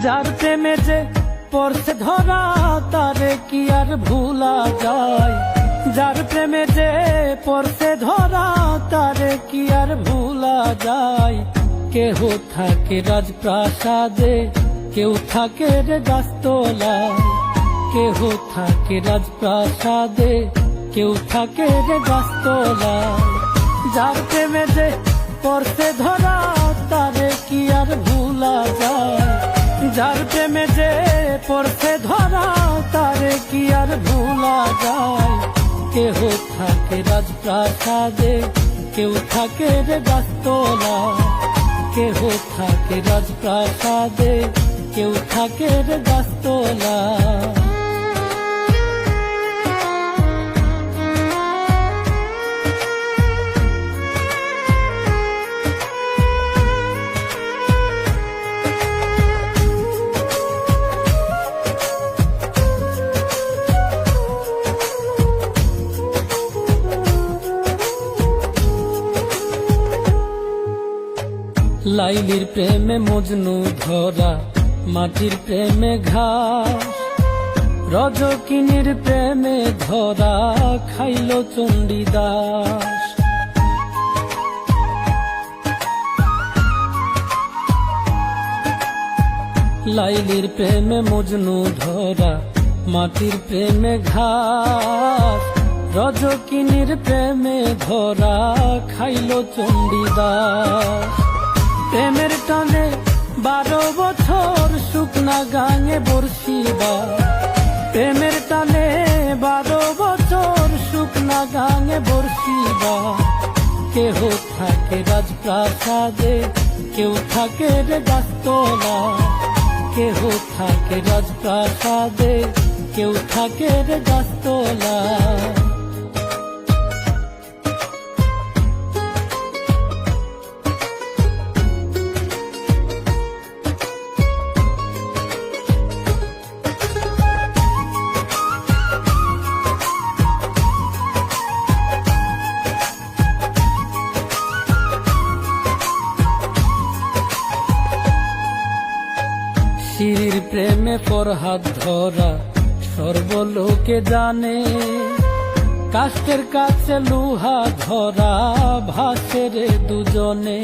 যার প্রেমে যে পড়ছে ধরা তারে কি আর ভুলা যায়, যার প্রেমে যে পড়ছে ধরা তারে কি আর ভুলা যায়। কেহ থাকে রাজপ্রাসাদে, কেউ থাকে রে গাছতলায়, কেহ থাকে রাজপ্রাসাদে, কেউ থাকে রে গাছতলায়। যার প্রেমে যে পড়ছে ধরা তারে কি আর ভুলা যায়, যার প্রেমে যে পড়ছে ধরা তারে কি আর ভুলা যায়। কেহ থাকে রাজপ্রাসাদে, কেউ থাকে রে গাছতলায়, কেহ থাকে রাজপ্রাসাদে, কেউ থাকে রে গাছতলায়। লাইলির প্রেমে মজনু ধরা, মাটির প্রেমে ঘাস, রজকিনীর প্রেমে ধরা খাইল চণ্ডীদাস। লাইলির প্রেমে মজনু ধরা, মাটির প্রেমে ঘাস, রজকিনীর প্রেমে ধরা খাইল চণ্ডীদাস। প্রেমের টানে 12 বছর শুকনা গাঙে বর্ষিবা, প্রেমের টানে 12 বছর শুকনা গাঙে বর্ষিবা। কেহ থাকে রাজপ্রাসাদে, কেউ থাকে রে গাছতলায়, কেহ থাকে রাজপ্রাসাদে, কেউ থাকে রে গাছতলায়। শিরির প্রেমে ফরহাদ ধরা সর্বলোকে জানে, কাষ্টের কাছে লোহা ধরা ভাসে রে দুজনে।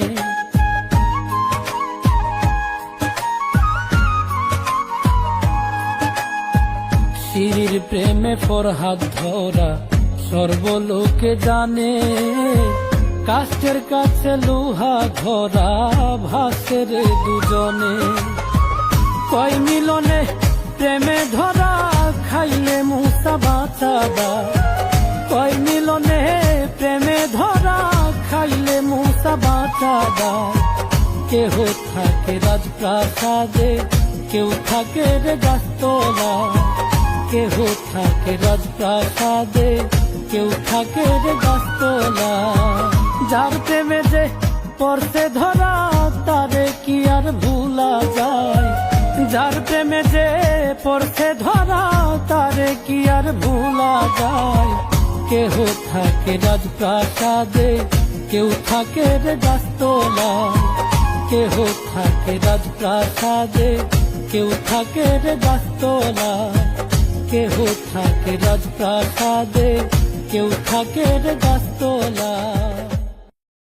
শিরির প্রেমে ফরহাদ ধরা সর্বলোকে জানে, কাষ্টের কাছে লোহা ধরা ভাসে রে দুজনে। কয় মিলনে প্রেমে ধরা খাইলে মুসা বাঁচাবা, কয় মিলনে প্রেমে ধরা খাইলে মুসা বাঁচাবা। কেহ থাকে রাজপ্রাসাদে, কেউ থাকে রে গাছতলায়, কেহ থাকে রাজপ্রাসাদে, কেউ থাকে রে গাছতলায়। যার প্রেমে যে পড়ছে ধরা তারে কি আর ভুলা যায়, যার প্রেমে যে পড়ছে ধরা তারে কি আর ভুলা যায়। কেহ থাকে রাজপ্রাসাদে, কেউ থাকে রে গাছতলায়, কেহ থাকে রাজপ্রাসাদে, কেউ থাকে রে গাছতলায়, কেহ থাকে রাজপ্রাসাদে, কেউ থাকে রে গাছতলায়।